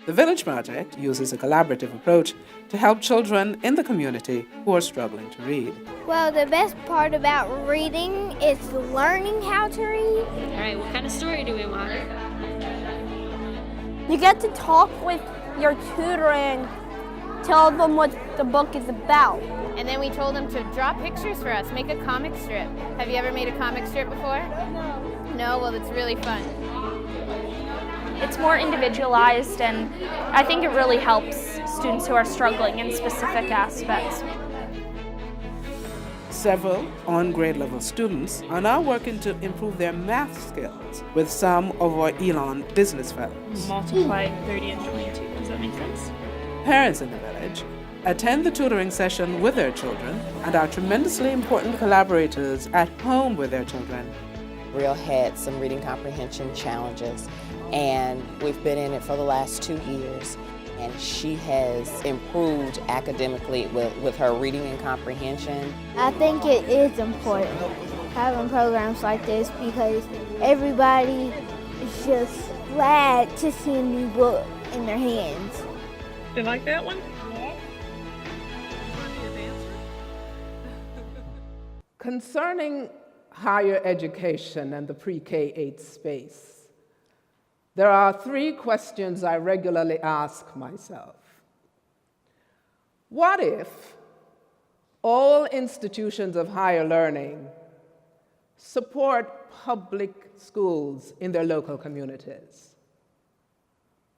The Village Project uses a collaborative approach to help children in the community who are struggling to read. Well, the best part about reading is learning how to read. All right, what kind of story do we want? You get to talk with your tutor and tell them what the book is about. And then we told them to draw pictures for us, make a comic strip. Have you ever made a comic strip before? No. No? Well, it's really fun. It's more individualized, and I think it really helps students who are struggling in specific aspects. Several on-grade level students are now working to improve their math skills with some of our Elon business fellows. Multiplying 30 and 22, does that make sense? Parents in the village attend the tutoring session with their children and are tremendously important collaborators at home with their children. Real had some reading comprehension challenges, and we've been in it for the last 2 years. And she has improved academically with her reading and comprehension. I think it is important having programs like this because everybody is just glad to see a new book in their hands. You like that one? Concerning higher education and the pre-K-8 space, there are 3 questions I regularly ask myself. What if all institutions of higher learning support public schools in their local communities?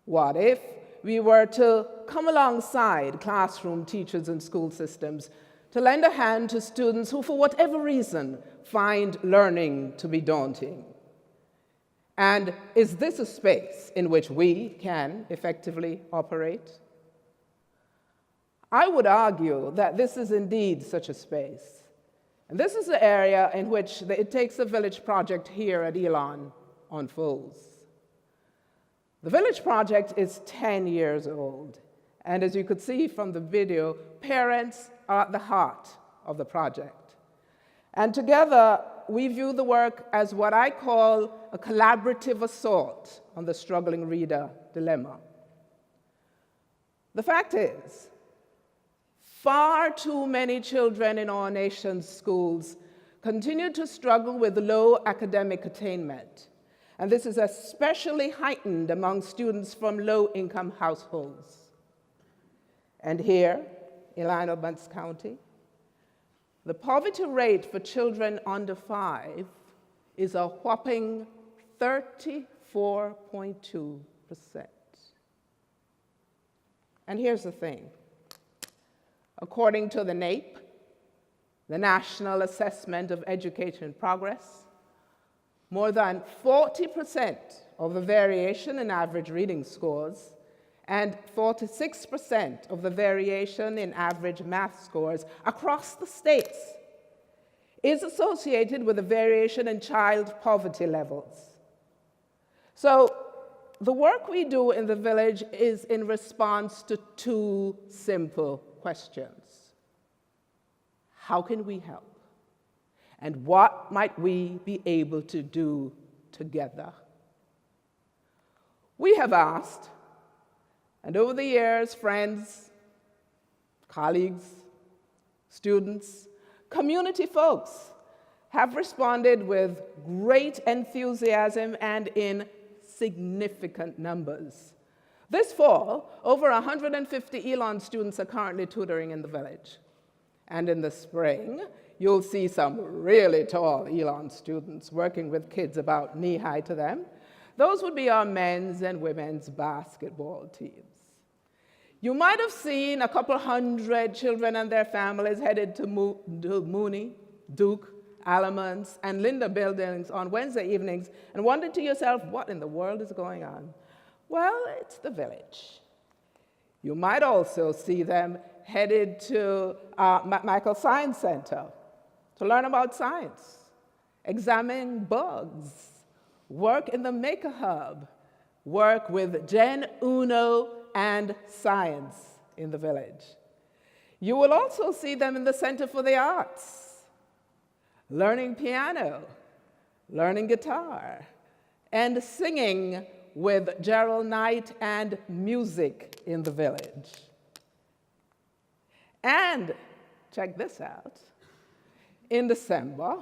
What if we were to come alongside classroom teachers and school systems to lend a hand to students who, for whatever reason, find learning to be daunting? And is this a space in which we can effectively operate? I would argue that this is indeed such a space. And this is the area in which the It Takes a Village project here at Elon unfolds. The Village project is 10 years old. And as you could see from the video, parents are at the heart of the project. And together, we view the work as what I call a collaborative assault on the struggling reader dilemma. The fact is, far too many children in our nation's schools continue to struggle with low academic attainment, and this is especially heightened among students from low-income households. And here, in Inauguration County, the poverty rate for children under 5 is a whopping 34.2%. And here's the thing. According to the NAEP, the National Assessment of Education Progress, more than 40% of the variation in average reading scores and 46% of the variation in average math scores across the states is associated with a variation in child poverty levels. So the work we do in the village is in response to 2 simple questions. How can we help? And what might we be able to do together? We have asked, and over the years, friends, colleagues, students, community folks have responded with great enthusiasm and in significant numbers. This fall, over 150 Elon students are currently tutoring in the village. And in the spring, you'll see some really tall Elon students working with kids about knee-high to them. Those would be our men's and women's basketball teams. You might have seen a couple hundred children and their families headed to Mooney, Duke, Alamance, and Linda buildings on Wednesday evenings and wondered to yourself, what in the world is going on? Well, it's the village. You might also see them headed to Michael Science Center to learn about science, examine bugs, work in the Maker Hub, work with Gen Uno and science in the village. You will also see them in the Center for the Arts, learning piano, learning guitar, and singing with Gerald Knight and music in the village. And check this out. In December,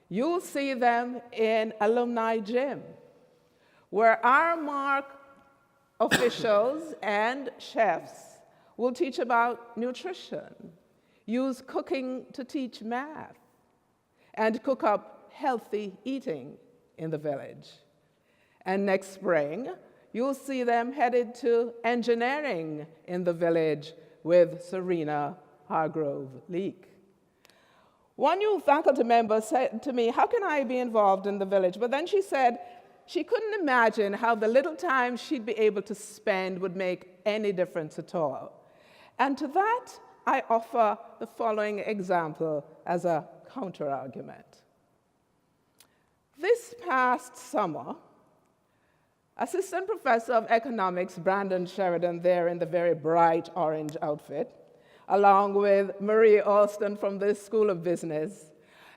you'll see them in Alumni Gym, where our MARC officials and chefs will teach about nutrition, use cooking to teach math, and cook up healthy eating in the village. And next spring, you'll see them headed to engineering in the village with Serena Hargrove-Leak. One new faculty member said to me, "How can I be involved in the village?" But then she said she couldn't imagine how the little time she'd be able to spend would make any difference at all. And to that, I offer the following example as a counterargument. This past summer, Assistant Professor of Economics Brandon Sheridan, there in the very bright orange outfit, along with Marie Alston from the School of Business,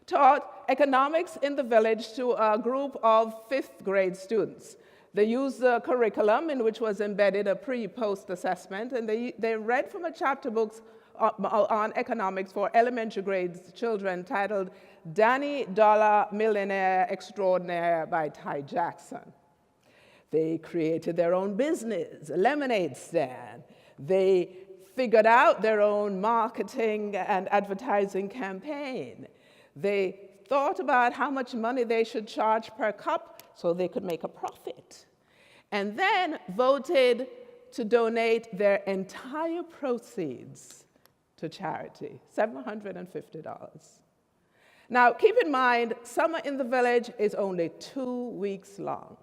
taught economics in the village to a group of 5th grade students. They used the curriculum in which was embedded a pre-post assessment, and they read from a chapter book on economics for elementary grade children titled Danny Dollar Millionaire Extraordinaire by Ty Jackson. They created their own business, a lemonade stand. They figured out their own marketing and advertising campaign. They thought about how much money they should charge per cup so they could make a profit, and then voted to donate their entire proceeds to charity, $750. Now, keep in mind, summer in the village is only 2 weeks long.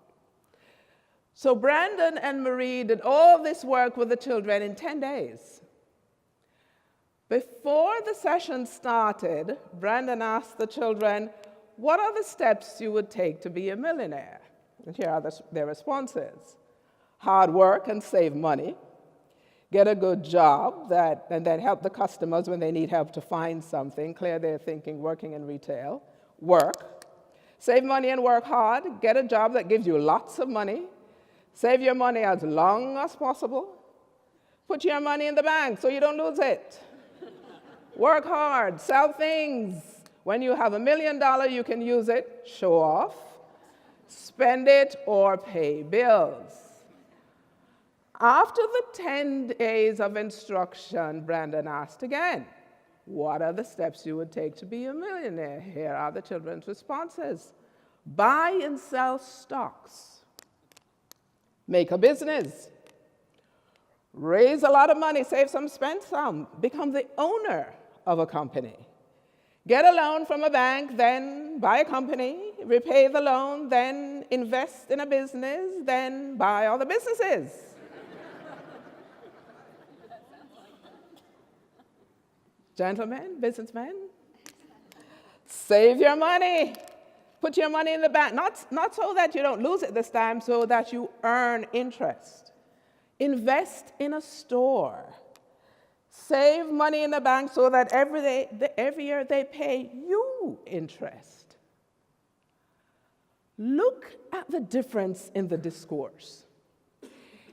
So Brandon and Marie did all this work with the children in 10 days. Before the session started, Brandon asked the children, "What are the steps you would take to be a millionaire?" And here are their responses. Hard work and save money, get a good job and then help the customers when they need help to find something, clear their thinking working in retail, work, save money and work hard, get a job that gives you lots of money, save your money as long as possible, put your money in the bank so you don't lose it. Work hard, sell things. When you have $1 million, you can use it, show off, spend it, or pay bills. After the 10 days of instruction, Brandon asked again, "What are the steps you would take to be a millionaire?" Here are the children's responses. Buy and sell stocks. Make a business. Raise a lot of money, save some, spend some. Become the owner of a company. Get a loan from a bank, then buy a company, repay the loan, then invest in a business, then buy all the businesses. Gentlemen, businessmen, save your money. Put your money in the bank, not so that you don't lose it this time, so that you earn interest. Invest in a store. Save money in the bank so that every year they pay you interest. Look at the difference in the discourse.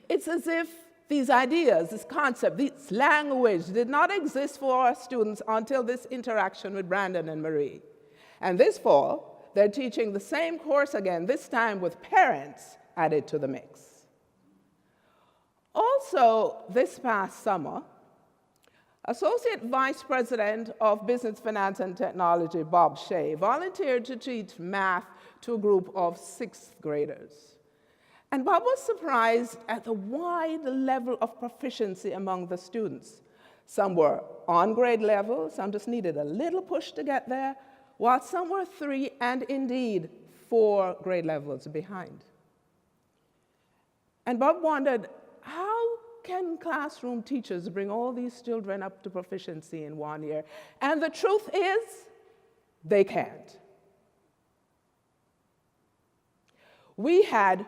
It's as if these ideas, this concept, this language did not exist for our students until this interaction with Brandon and Marie. And this fall, they're teaching the same course again, this time with parents added to the mix. Also, this past summer, Associate Vice President of Business, Finance, and Technology, Bob Shea, volunteered to teach math to a group of 6th graders. And Bob was surprised at the wide level of proficiency among the students. Some were on grade level, some just needed a little push to get there, while some were 3 and indeed 4 grade levels behind. And Bob wondered, how can classroom teachers bring all these children up to proficiency in 1 year? And the truth is, they can't. We had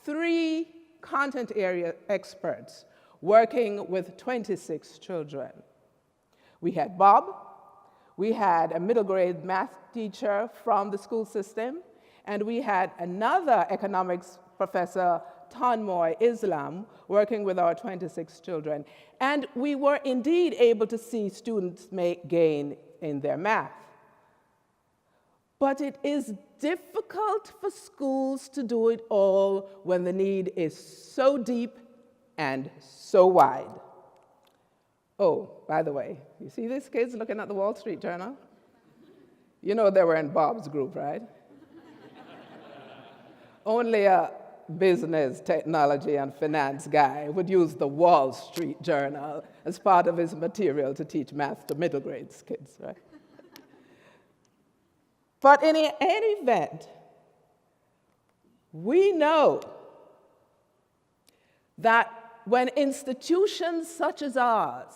3 content area experts working with 26 children. We had Bob, we had a middle grade math teacher from the school system, and we had another economics professor Tanmoy Islam, working with our 26 children. And we were indeed able to see students make gain in their math. But it is difficult for schools to do it all when the need is so deep and so wide. Oh, by the way, you see these kids looking at the Wall Street Journal? You know they were in Bob's group, right? Only a business, technology, and finance guy would use the Wall Street Journal as part of his material to teach math to middle grades kids, right? But in any event, we know that when institutions such as ours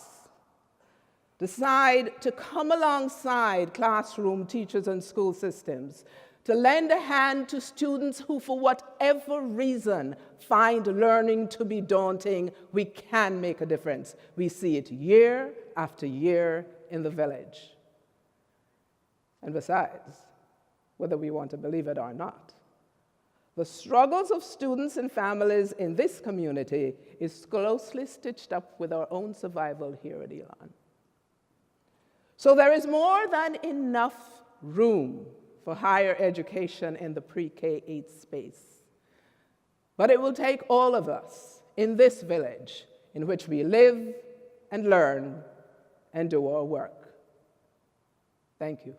decide to come alongside classroom teachers and school systems to lend a hand to students who, for whatever reason, find learning to be daunting, we can make a difference. We see it year after year in the village. And besides, whether we want to believe it or not, the struggles of students and families in this community is closely stitched up with our own survival here at Elon. So there is more than enough room for higher education in the pre-K-8 space. But it will take all of us in this village in which we live and learn and do our work. Thank you.